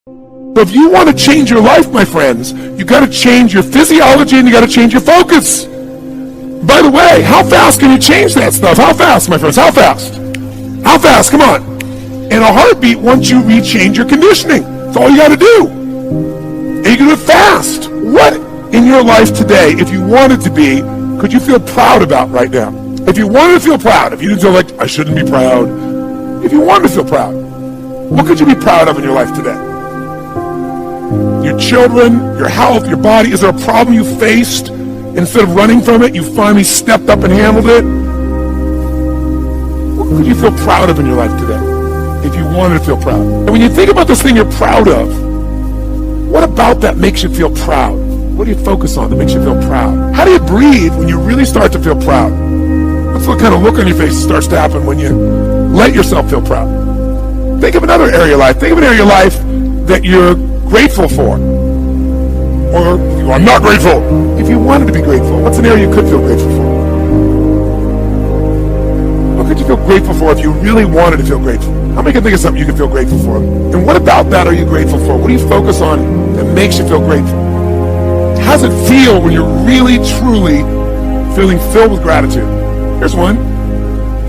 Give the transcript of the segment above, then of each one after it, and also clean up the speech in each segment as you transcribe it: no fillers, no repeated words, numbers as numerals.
So if you want to change your life, my friends, you got to change your physiology and you got to change your focus. By the way, how fast can you change that stuff? How fast, my friends? How fast? How fast? Come on. In a heartbeat, once you rechange your conditioning. That's all you got to do. And you can do it fast. What in your life today, if you wanted to be, could you feel proud about right now? If you wanted to feel proud, if you didn't feel like, I shouldn't be proud, if you wanted to feel proud, what could you be proud of in your life today? Your children, your health, your body. Is there a problem you faced? Instead of running from it, you finally stepped up and handled it? What could you feel proud of in your life today? If you wanted to feel proud. And when you think about this thing you're proud of, what about that makes you feel proud? What do you focus on that makes you feel proud? How do you breathe when you really start to feel proud? What's the kind of look on your face that starts to happen when you let yourself feel proud? Think of another area of life. Think of an area of life that you're grateful for. Or, I'm not grateful. If you wanted to be grateful, what's an area you could feel grateful for? What could you feel grateful for if you really wanted to feel grateful? How many can think of something you can feel grateful for? And what about that are you grateful for? What do you focus on that makes you feel grateful? How does it feel when you're really, truly feeling filled with gratitude? Here's one.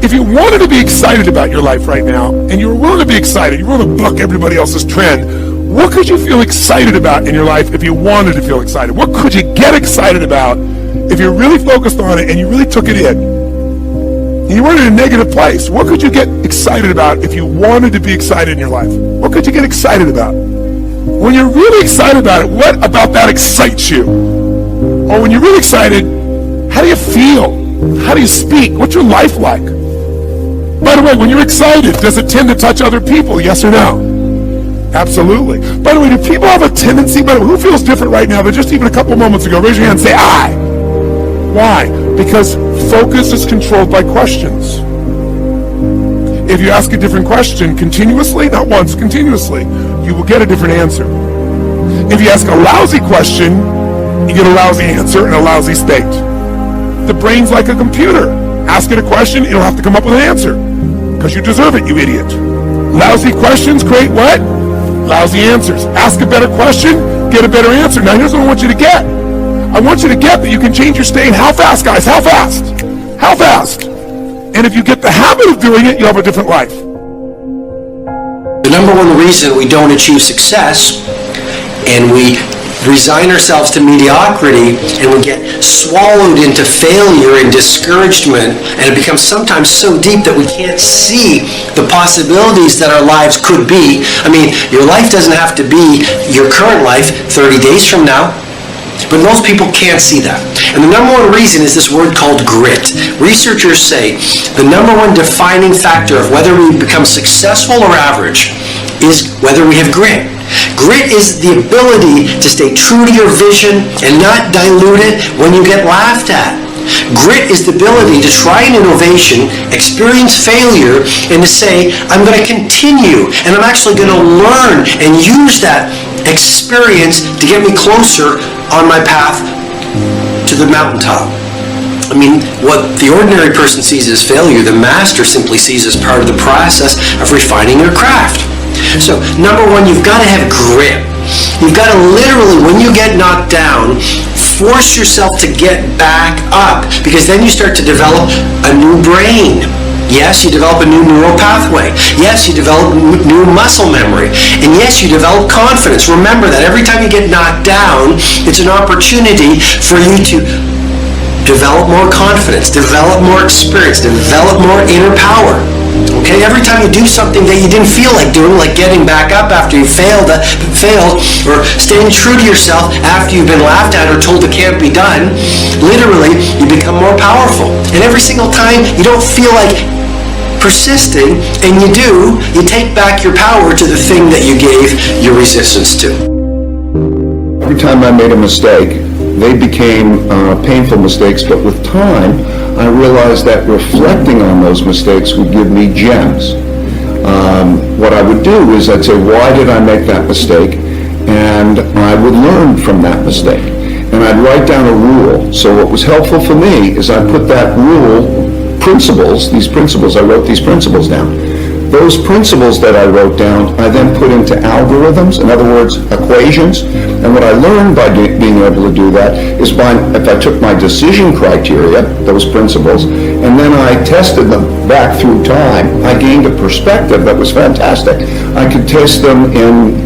If you wanted to be excited about your life right now, and you were willing to be excited, you're willing to buck everybody else's trend, what could you feel excited about in your life if you wanted to feel excited? What could you get excited about if you really focused on it and you really took it in? And you weren't in a negative place. What could you get excited about if you wanted to be excited in your life? What could you get excited about? When you're really excited about it, what about that excites you? Or when you're really excited, how do you feel? How do you speak? What's your life like? By the way, when you're excited, does it tend to touch other people? Yes or no? Absolutely. By the way, do people have a tendency, by the way, who feels different right now than just even a couple moments ago? Raise your hand and say, I. Why? Because focus is controlled by questions. If you ask a different question continuously, not once, continuously, you will get a different answer. If you ask a lousy question, you get a lousy answer and a lousy state. The brain's like a computer. Ask it a question, it'll have to come up with an answer. Because you deserve it, you idiot. Lousy questions create what? Lousy answers. Ask a better question, get a better answer. Now here's what I want you to get. I want you to get that you can change your state. How fast, guys? How fast? How fast? And if you get the habit of doing it, you'll have a different life. The number one reason we don't achieve success and we resign ourselves to mediocrity and we get swallowed into failure and discouragement, and it becomes sometimes so deep that we can't see the possibilities that our lives could be. I mean, your life doesn't have to be your current life 30 days from now. But most people can't see that. And the number one reason is this word called grit. Researchers say the number one defining factor of whether we become successful or average is whether we have grit. Grit is the ability to stay true to your vision and not dilute it when you get laughed at. Grit is the ability to try an innovation, experience failure, and to say, I'm going to continue, and I'm actually going to learn and use that experience to get me closer on my path to the mountaintop. I mean, what the ordinary person sees as failure, the master simply sees as part of the process of refining your craft. So, number one, you've got to have grit. You've got to literally, when you get knocked down, force yourself to get back up, because then you start to develop a new brain. Yes, you develop a new neural pathway. Yes, you develop new muscle memory. And yes, you develop confidence. Remember that every time you get knocked down, it's an opportunity for you to develop more confidence, develop more experience, develop more inner power. Okay, every time you do something that you didn't feel like doing, like getting back up after you failed, or staying true to yourself after you've been laughed at or told it can't be done, literally, you become more powerful. And every single time you don't feel like persisting, and you do, you take back your power to the thing that you gave your resistance to. Every time I made a mistake, they became painful mistakes, but with time, I realized that reflecting on those mistakes would give me gems. What I would do is I'd say, why did I make that mistake? And I would learn from that mistake. And I'd write down a rule. So what was helpful for me is I put that rule, I wrote these principles down. Those principles that I wrote down, I then put into algorithms, in other words, equations. And what I learned by being able to do that is if I took my decision criteria, those principles, and then I tested them back through time, I gained a perspective that was fantastic. I could test them in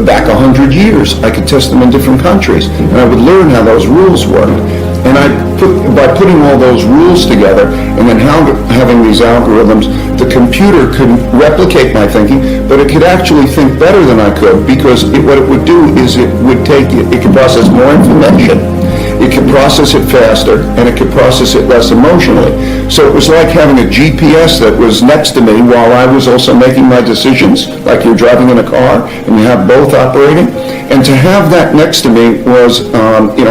back 100 years. I could test them in different countries, and I would learn how those rules worked. And by putting all those rules together, and then having these algorithms, the computer could replicate my thinking, but it could actually think better than I could, because what it would do is it could process more information, it could process it faster, and it could process it less emotionally. So it was like having a GPS that was next to me while I was also making my decisions, like you're driving in a car and you have both operating. And to have that next to me was,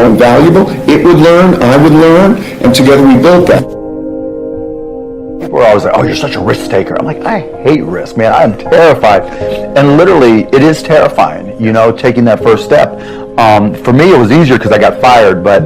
invaluable. It would learn, I would learn, and together we built that. People are always like, oh, you're such a risk taker. I'm like, I hate risk, man. I'm terrified. And literally, it is terrifying, taking that first step. For me, it was easier because I got fired, but,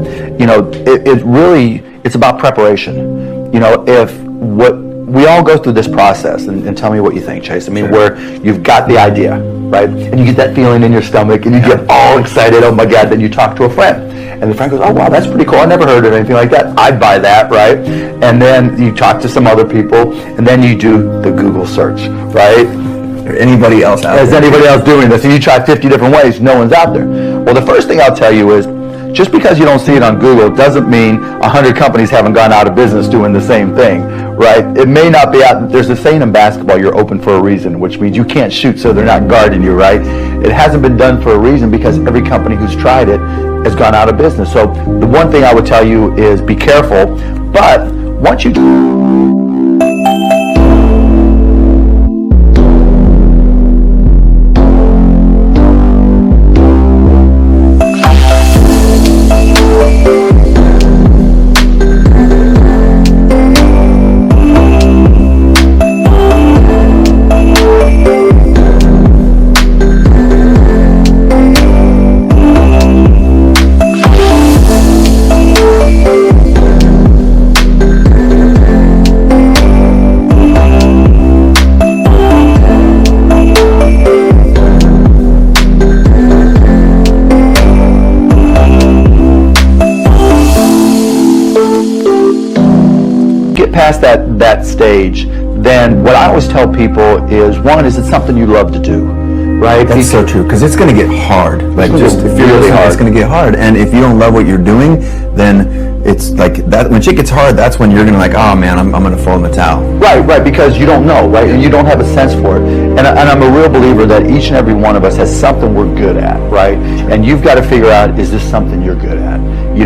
it's about preparation. We all go through this process, and tell me what you think, Chase. I mean, where you've got the idea, right? And you get that feeling in your stomach, and you get all excited, oh my God, then you talk to a friend. And the friend goes, oh wow, that's pretty cool, I never heard of anything like that. I'd buy that, right? And then you talk to some other people, and then you do the Google search, right? Anybody else out there? Is anybody else doing this? And you try 50 different ways, no one's out there. Well, the first thing I'll tell you is, just because you don't see it on Google doesn't mean 100 companies haven't gone out of business doing the same thing, right? It may not be out. There's a saying in basketball, you're open for a reason, which means you can't shoot so they're not guarding you, right? It hasn't been done for a reason because every company who's tried it has gone out of business. So the one thing I would tell you is be careful, but once you past that stage, then what I always tell people is, one, is it's something you love to do, right? That's so true, because it's going to get hard. Like, just if you're really hard. It's going to get hard, and if you don't love what you're doing, then it's like that. When shit gets hard, that's when you're going to like, oh man, I'm going to throw in the towel. Right, because you don't know, right, and you don't have a sense for it. And I'm a real believer that each and every one of us has something we're good at, right? And you've got to figure out, is this something you're good at?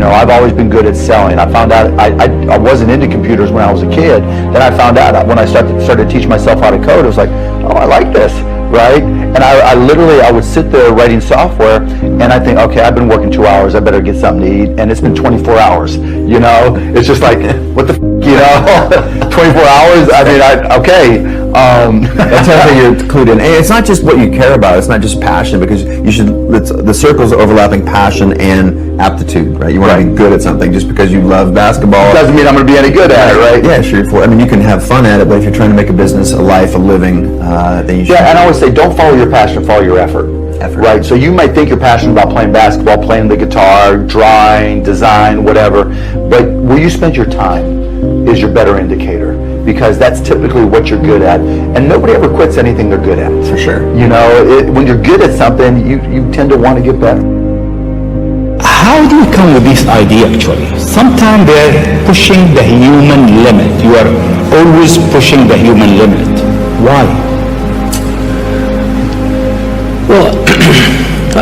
I've always been good at selling. I found out I wasn't into computers when I was a kid. Then I found out when I started to teach myself how to code, I was like, oh, I like this, right? And I would sit there writing software, and I think, okay, I've been working 2 hours, I better get something to eat, and it's been 24 hours, It's just like, what the 24 hours? I mean, okay. That's how you're included. And it's not just what you care about. It's not just passion, because the circles are overlapping passion and aptitude, right? You want to be good at something. Just because you love basketball doesn't mean I'm going to be any good at it, right? Yeah, sure. I mean, you can have fun at it, but if you're trying to make a business, a life, a living, then you should. Yeah, and I always say, don't follow your passion, follow your effort. Right, so you might think you're passionate about playing basketball, playing the guitar, drawing, design, whatever, but where you spend your time is your better indicator, because that's typically what you're good at, and nobody ever quits anything they're good at. For sure. When you're good at something, you tend to want to get better. How do you come with this idea actually? Sometimes they're pushing the human limit. You are always pushing the human limit. Why? Well, I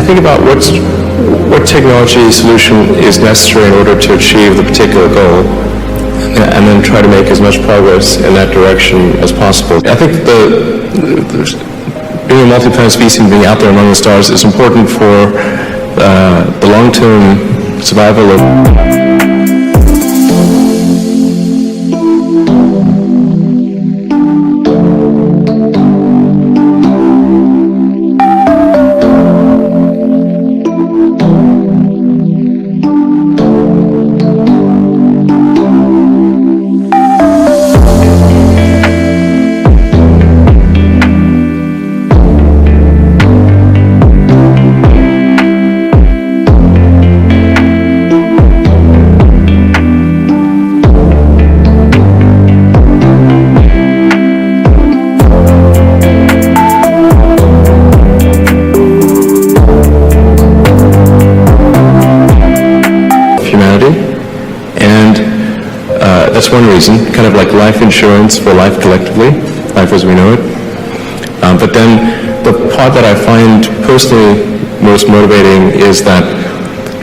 think about what technology solution is necessary in order to achieve the particular goal, and then try to make as much progress in that direction as possible. I think being a multi-planet species and being out there among the stars is important for the long-term survival of that's one reason, kind of like life insurance for life collectively, life as we know it. But then the part that I find personally most motivating is that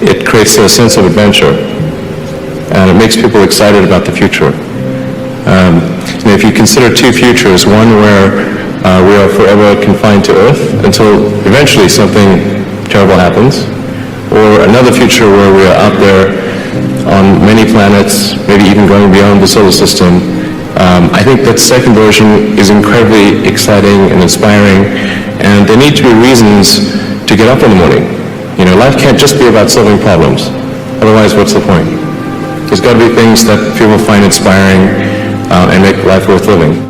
it creates a sense of adventure, and it makes people excited about the future. And if you consider two futures, one where we are forever confined to Earth until eventually something terrible happens, or another future where we are out there on many planets, maybe even going beyond the solar system, I think that second version is incredibly exciting and inspiring, and there need to be reasons to get up in the morning. You know, life can't just be about solving problems. Otherwise, what's the point? There's got to be things that people find inspiring and make life worth living.